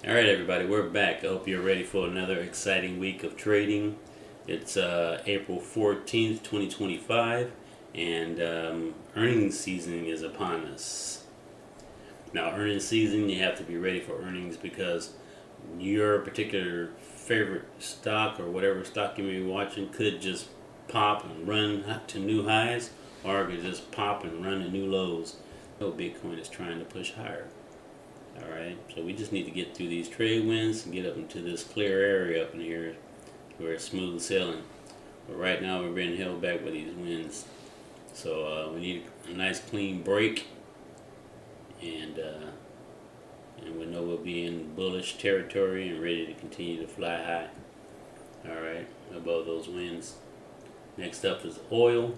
All right, everybody, we're back. I hope you're ready for another exciting week of trading. It's April 14th, 2025, and earnings season is upon us. Now, earnings season, you have to be ready for earnings because your particular favorite stock or whatever stock you may be watching could just pop and run to new highs, or it could just pop and run to new lows. So Bitcoin is trying to push higher. Alright, so we just need to get through these trade winds and get up into this clear area up in here where it's smooth sailing. But right now we're being held back by these winds. So we need a nice clean break, and we know we'll be in bullish territory and ready to continue to fly high. Alright, above those winds. Next up is oil.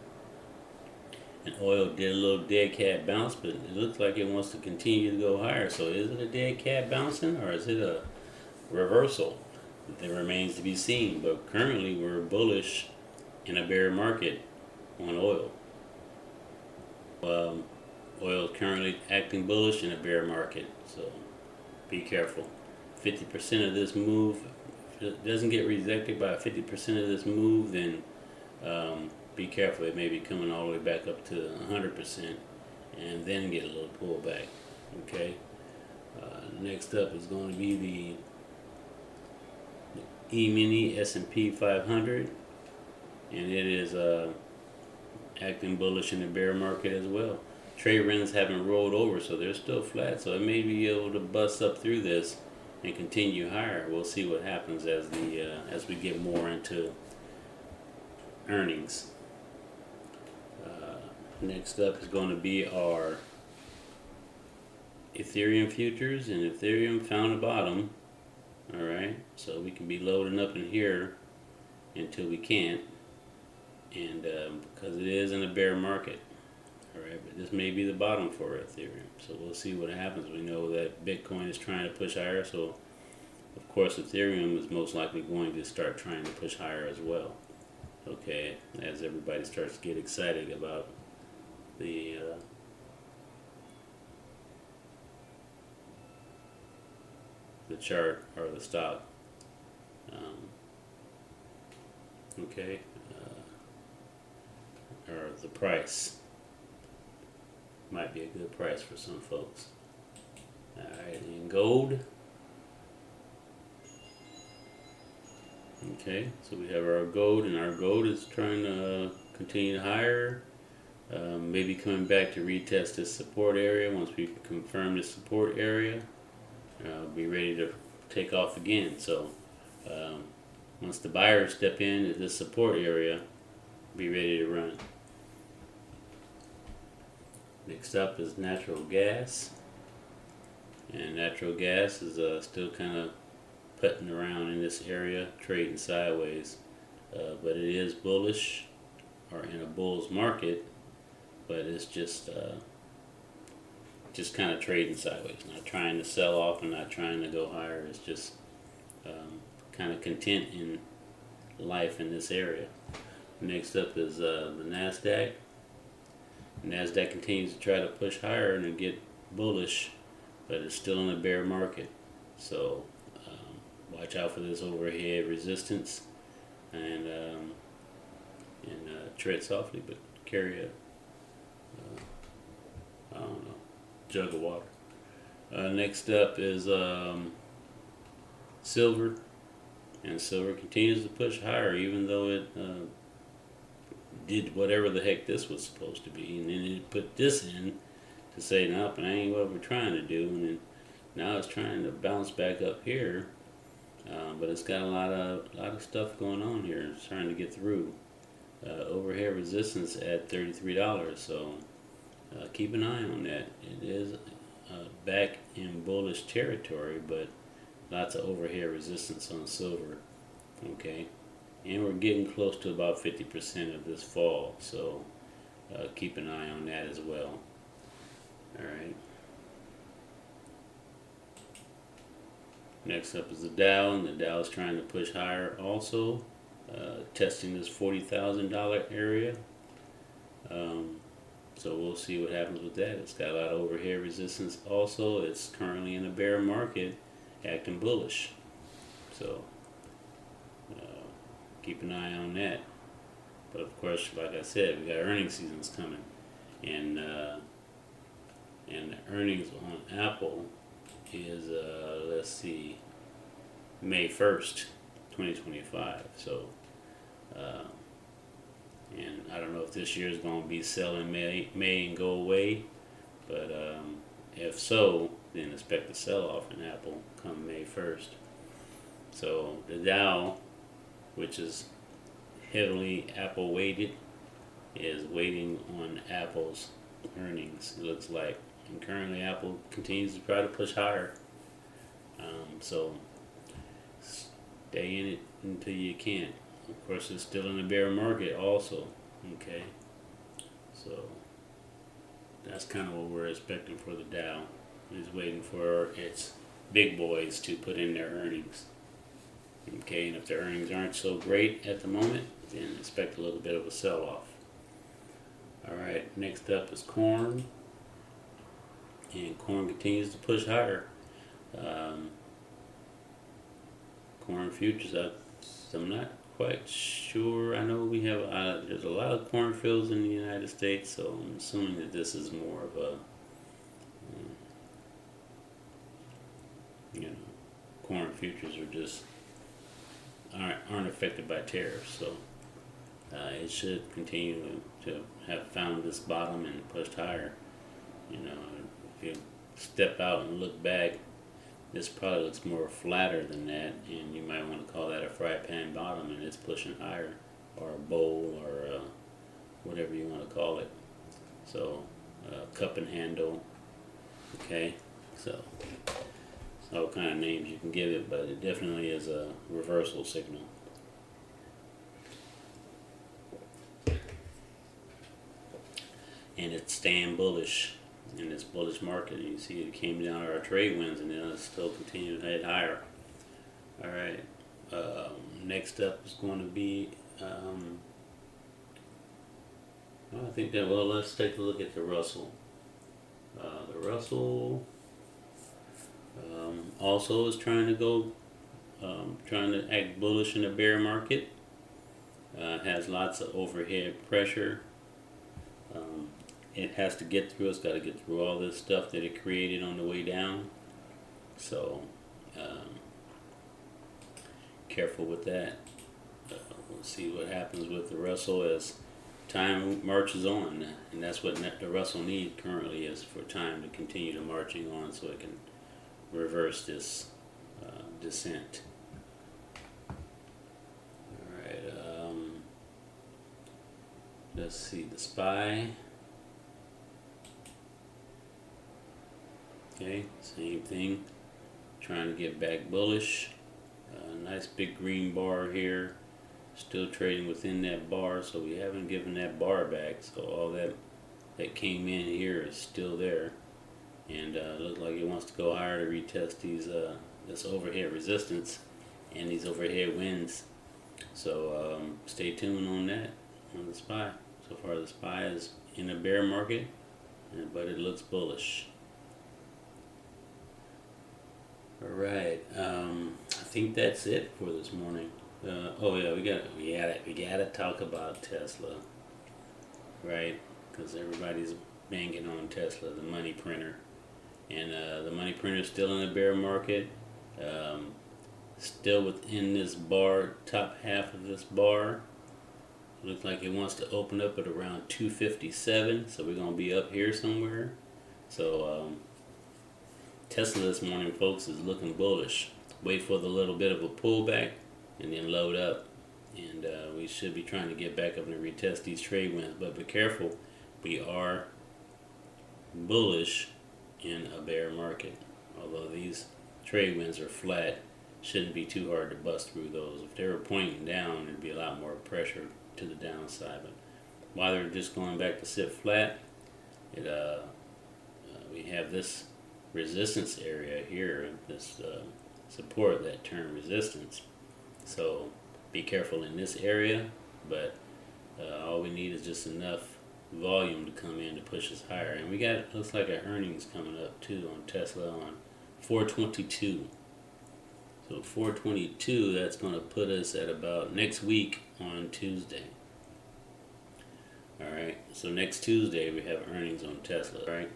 And oil did a little dead cat bounce, but it looks like it wants to continue to go higher. So is it a dead cat bouncing, or is it a reversal? That remains to be seen. But currently we're bullish in a bear market on oil. Oil is currently acting bullish in a bear market, so be careful. 50% of this move, if it doesn't get rejected by 50% of this move, then be careful. It may be coming all the way back up to 100% and then get a little pullback. Okay. Next up is going to be the E-mini S&P 500, and it is acting bullish in the bear market as well. Trade runs haven't rolled over, so they're still flat. So it may be able to bust up through this and continue higher. We'll see what happens as we get more into earnings. Next up is going to be our Ethereum futures, and Ethereum found a bottom. Alright, so we can be loading up in here until we can't, and because it is in a bear market. Alright, but this may be the bottom for Ethereum, so we'll see what happens. We know that Bitcoin is trying to push higher, so of course Ethereum is most likely going to start trying to push higher as well. Okay, as everybody starts to get excited about the chart or the stock. Okay, or the price might be a good price for some folks. Alright, in gold. Okay, so we have our gold, and our gold is trying to continue higher. Maybe coming back to retest this support area. Once we confirm this support area, be ready to take off again. So once the buyers step in at this support area, be ready to run. Next up is natural gas, and natural gas is still kind of putting around in this area, trading sideways, but it is bullish or in a bull's market, but it's just kind of trading sideways, not trying to sell off and not trying to go higher. It's just kind of content in life in this area. Next up is the NASDAQ. NASDAQ continues to try to push higher and get bullish, but it's still in a bear market. So watch out for this overhead resistance, and tread softly, but carry a I don't know, jug of water. Next up is silver, and silver continues to push higher, even though it did whatever the heck this was supposed to be, and then it put this in to say, nope, that ain't what we're trying to do, and then now it's trying to bounce back up here, but it's got a lot of stuff going on here. It's trying to get through overhead resistance at $33, so keep an eye on that. It is back in bullish territory, but lots of overhead resistance on silver. Okay, and we're getting close to about 50% of this fall, so keep an eye on that as well. Alright, next up is the Dow, and the Dow is trying to push higher also, testing this $40,000 area. So we'll see what happens with that. It's got a lot of overhead resistance also. It's currently in a bear market, acting bullish. So uh, keep an eye on that. But of course, like I said, we got earnings seasons coming, and the earnings on Apple is let's see, May 1st, 2025. So. And I don't know if this year is going to be selling May and go away, but if so, then expect a sell-off in Apple come May 1st. So the Dow, which is heavily Apple weighted, is waiting on Apple's earnings, it looks like. And currently Apple continues to try to push higher. So stay in it until you can. Of course, it's still in the bear market also. Okay, so that's kind of what we're expecting for the Dow. Is waiting for its big boys to put in their earnings. Okay, and if their earnings aren't so great at the moment, then expect a little bit of a sell-off. All right, next up is corn, and corn continues to push higher. Corn futures, I'm not quite sure. I know we have there's a lot of cornfields in the United States, so I'm assuming that this is more of a corn futures are just aren't affected by tariffs, so it should continue to have found this bottom and pushed higher. If you step out and look back, this probably looks more flatter than that, and you might want to call that a fry pan bottom, and it's pushing higher, or a bowl, or whatever you want to call it. So, cup and handle. Okay, so all kind of names you can give it, but it definitely is a reversal signal. And it's staying bullish in this bullish market. You see it came down to our trade wins, and then it's still continuing to head higher. All right, next up is going to be let's take a look at the Russell. The Russell also is trying to act bullish in the bear market. Has lots of overhead pressure. It has to get through. It's got to get through all this stuff that it created on the way down. So careful with that. We'll see what happens with the Russell as time marches on, and that's what the Russell needs currently, is for time to continue to marching on, so it can reverse this descent. All right. Let's see the SPY. Okay, same thing. Trying to get back bullish. Nice big green bar here. Still trading within that bar, so we haven't given that bar back. So all that came in here is still there, and looks like it wants to go higher to retest these this overhead resistance and these overhead wins. So stay tuned on that on the SPY. So far, the SPY is in a bear market, but it looks bullish. All right, I think that's it for this morning. We gotta talk about Tesla, right? Because everybody's banging on Tesla, the money printer, and the money printer is still in the bear market, still within this bar, top half of this bar. Looks like it wants to open up at around 257, so we're gonna be up here somewhere. So Tesla this morning, folks, is looking bullish. Wait for the little bit of a pullback and then load up, and we should be trying to get back up and retest these trade wins. But be careful, we are bullish in a bear market. Although these trade wins are flat, shouldn't be too hard to bust through those. If they were pointing down, there'd be a lot more pressure to the downside. But while they're just going back to sit flat, we have this resistance area here, this support that turned resistance. So be careful in this area, but all we need is just enough volume to come in to push us higher. And we got, looks like our earnings coming up too on Tesla on 4/22. So 422, that's going to put us at about next week on Tuesday. Alright, so next Tuesday we have earnings on Tesla, right?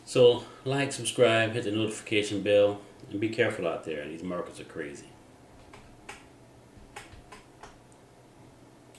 So like, subscribe, hit the notification bell, and be careful out there. These markets are crazy.